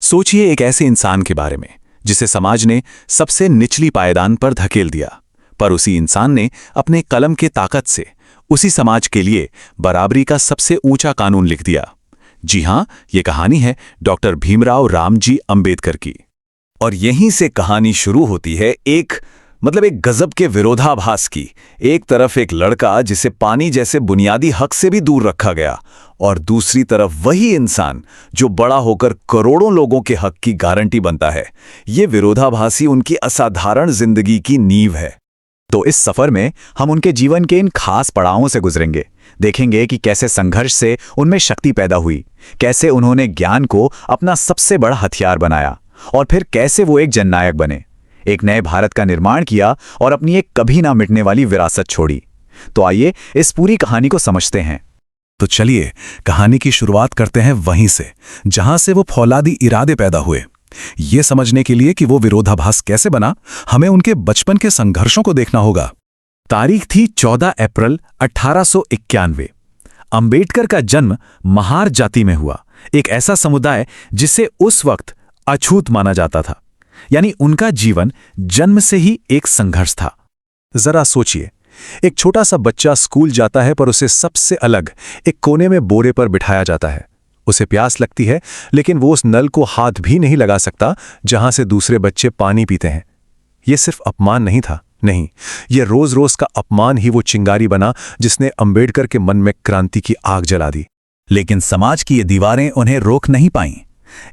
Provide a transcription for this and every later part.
सोचिए एक ऐसे इंसान के बारे में जिसे समाज ने सबसे निचली पायदान पर धकेल दिया, पर उसी इंसान ने अपने कलम के ताकत से उसी समाज के लिए बराबरी का सबसे ऊंचा कानून लिख दिया। जी हां, ये कहानी है डॉक्टर भीमराव रामजी अंबेडकर की। और यहीं से कहानी शुरू होती है एक गजब के विरोधाभास की। एक तरफ एक लड़का जिसे पानी जैसे बुनियादी हक से भी दूर रखा गया, और दूसरी तरफ वही इंसान जो बड़ा होकर करोड़ों लोगों के हक की गारंटी बनता है। ये विरोधाभासी उनकी असाधारण जिंदगी की नींव है। तो इस सफर में हम उनके जीवन के इन खास पड़ावों से गुजरेंगे। देखेंगे कि कैसे संघर्ष से उनमें शक्ति पैदा हुई, कैसे उन्होंने ज्ञान को अपना सबसे बड़ा हथियार बनाया, और फिर कैसे वो एक जननायक बने, एक नए भारत का निर्माण किया और अपनी एक कभी ना मिटने वाली विरासत छोड़ी। तो आइए इस पूरी कहानी को समझते हैं। तो चलिए कहानी की शुरुआत करते हैं वहीं से जहां से वो फौलादी इरादे पैदा हुए। ये समझने के लिए कि वो विरोधाभास कैसे बना, हमें उनके बचपन के संघर्षों को देखना होगा। तारीख थी 14 अप्रैल 1891। अंबेडकर का जन्म महार जाति में हुआ, एक ऐसा समुदाय जिसे उस वक्त अछूत माना जाता था। यानी उनका जीवन जन्म से ही एक संघर्ष था। जरा सोचिए, एक छोटा सा बच्चा स्कूल जाता है, पर उसे सबसे अलग एक कोने में बोरे पर बिठाया जाता है। उसे प्यास लगती है, लेकिन वो उस नल को हाथ भी नहीं लगा सकता जहां से दूसरे बच्चे पानी पीते हैं। यह सिर्फ अपमान नहीं था, नहीं, यह रोज रोज का अपमान ही वो चिंगारी बना जिसने अंबेडकर के मन में क्रांति की आग जला दी। लेकिन समाज की ये दीवारें उन्हें रोक नहीं पाईं।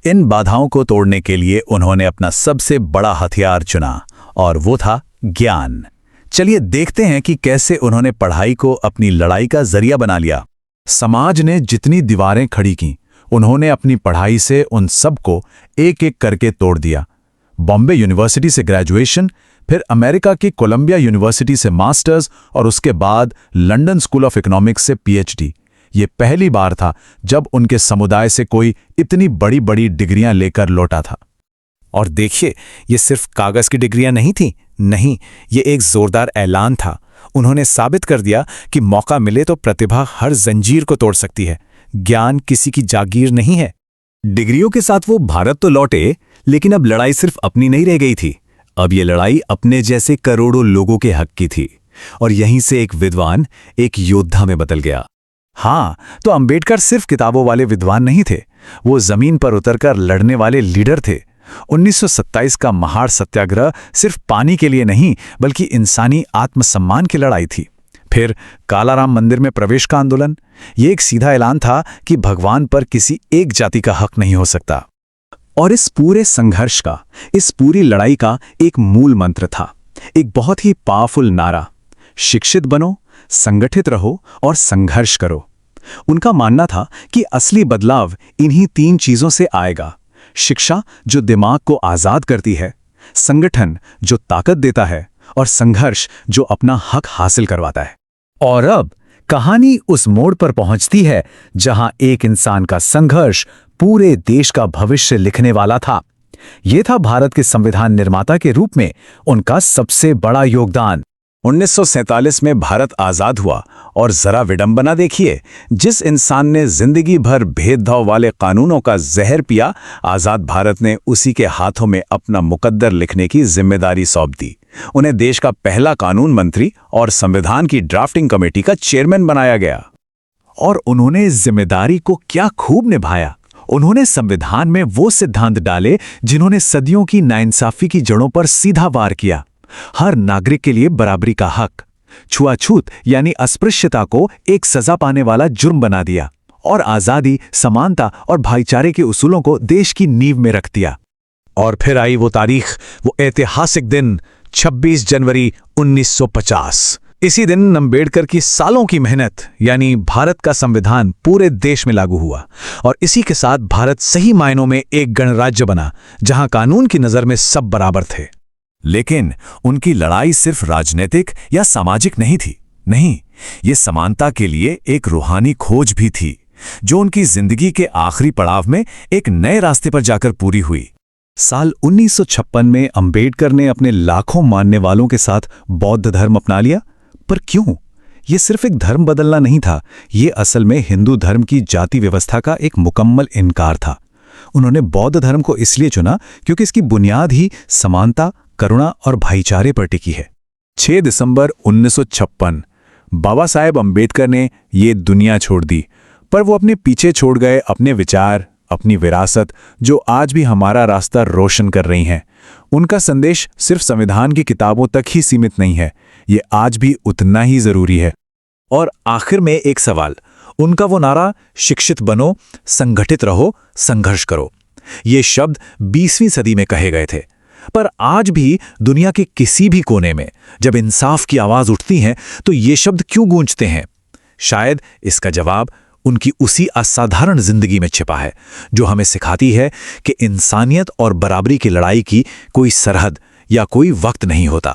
इन बाधाओं को तोड़ने के लिए उन्होंने अपना सबसे बड़ा हथियार चुना, और वो था ज्ञान। चलिए देखते हैं कि कैसे उन्होंने पढ़ाई को अपनी लड़ाई का जरिया बना लिया। समाज ने जितनी दीवारें खड़ी की, उन्होंने अपनी पढ़ाई से उन सबको एक एक करके तोड़ दिया। बॉम्बे यूनिवर्सिटी से ग्रेजुएशन, फिर अमेरिका की कोलंबिया यूनिवर्सिटी से मास्टर्स, और उसके बाद लंदन स्कूल ऑफ इकोनॉमिक्स से पीएचडी। ये पहली बार था जब उनके समुदाय से कोई इतनी बड़ी बड़ी डिग्रियां लेकर लौटा था। और देखिए, ये सिर्फ कागज की डिग्रियां नहीं थी, नहीं, ये एक जोरदार ऐलान था। उन्होंने साबित कर दिया कि मौका मिले तो प्रतिभा हर जंजीर को तोड़ सकती है। ज्ञान किसी की जागीर नहीं है। डिग्रियों के साथ वो भारत तो लौटे, लेकिन अब लड़ाई सिर्फ अपनी नहीं रह गई थी। अब ये लड़ाई अपने जैसे करोड़ों लोगों के हक की थी। और यहीं से एक विद्वान एक योद्धा में बदल गया। हाँ, तो अंबेडकर सिर्फ किताबों वाले विद्वान नहीं थे, वो जमीन पर उतरकर लड़ने वाले लीडर थे। 1927 का महार सत्याग्रह सिर्फ पानी के लिए नहीं, बल्कि इंसानी आत्मसम्मान की लड़ाई थी। फिर कालाराम मंदिर में प्रवेश का आंदोलन, ये एक सीधा ऐलान था कि भगवान पर किसी एक जाति का हक नहीं हो सकता। और इस पूरे संघर्ष का, इस पूरी लड़ाई का एक मूल मंत्र था, एक बहुत ही पावरफुल नारा: शिक्षित बनो, संगठित रहो और संघर्ष करो। उनका मानना था कि असली बदलाव इन्हीं 3 चीजों से आएगा: शिक्षा जो दिमाग को आजाद करती है, संगठन जो ताकत देता है, और संघर्ष जो अपना हक हासिल करवाता है। और अब कहानी उस मोड़ पर पहुंचती है जहां एक इंसान का संघर्ष पूरे देश का भविष्य लिखने वाला था। यह था भारत के संविधान निर्माता के रूप में उनका सबसे बड़ा योगदान। 1947 में भारत आजाद हुआ, और जरा विडंबना देखिए, जिस इंसान ने जिंदगी भर भेदभाव वाले कानूनों का जहर पिया, आजाद भारत ने उसी के हाथों में अपना मुकद्दर लिखने की जिम्मेदारी सौंप दी। उन्हें देश का पहला कानून मंत्री और संविधान की ड्राफ्टिंग कमेटी का चेयरमैन बनाया गया। और उन्होंने इस जिम्मेदारी को क्या खूब निभाया। उन्होंने संविधान में वो सिद्धांत डाले जिन्होंने सदियों की नाइंसाफी की जड़ों पर सीधा वार किया। हर नागरिक के लिए बराबरी का हक, छुआछूत यानी अस्पृश्यता को एक सजा पाने वाला जुर्म बना दिया, और आजादी, समानता और भाईचारे के उसूलों को देश की नींव में रख दिया। और फिर आई वो तारीख, वो ऐतिहासिक दिन, 26 जनवरी 1950। इसी दिन अंबेडकर की सालों की मेहनत यानी भारत का संविधान पूरे देश में लागू हुआ, और इसी के साथ भारत सही मायनों में एक गणराज्य बना, जहां कानून की नजर में सब बराबर थे। लेकिन उनकी लड़ाई सिर्फ राजनीतिक या सामाजिक नहीं थी, नहीं, ये समानता के लिए एक रूहानी खोज भी थी, जो उनकी जिंदगी के आखिरी पड़ाव में एक नए रास्ते पर जाकर पूरी हुई। साल 1956 में अंबेडकर ने अपने लाखों मानने वालों के साथ बौद्ध धर्म अपना लिया। पर क्यों? ये सिर्फ एक धर्म बदलना नहीं था, ये असल में हिंदू धर्म की जाति व्यवस्था का एक मुकम्मल इनकार था। उन्होंने बौद्ध धर्म को इसलिए चुना क्योंकि इसकी बुनियाद ही समानता, करुणा और भाईचारे पर टिकी है। 6 दिसंबर 1956 बाबा साहेब अंबेडकर ने ये दुनिया छोड़ दी, पर वो अपने पीछे छोड़ गए अपने विचार, अपनी विरासत, जो आज भी हमारा रास्ता रोशन कर रही हैं। उनका संदेश सिर्फ संविधान की किताबों तक ही सीमित नहीं है, ये आज भी उतना ही जरूरी है। और आखिर में एक सवाल, उनका वो नारा शिक्षित बनो, संगठित रहो, संघर्ष करो, ये शब्द 20वीं सदी में कहे गए थे, पर आज भी दुनिया के किसी भी कोने में जब इंसाफ की आवाज उठती है तो ये शब्द क्यों गूंजते हैं? शायद इसका जवाब उनकी उसी असाधारण जिंदगी में छिपा है, जो हमें सिखाती है कि इंसानियत और बराबरी की लड़ाई की कोई सरहद या कोई वक्त नहीं होता।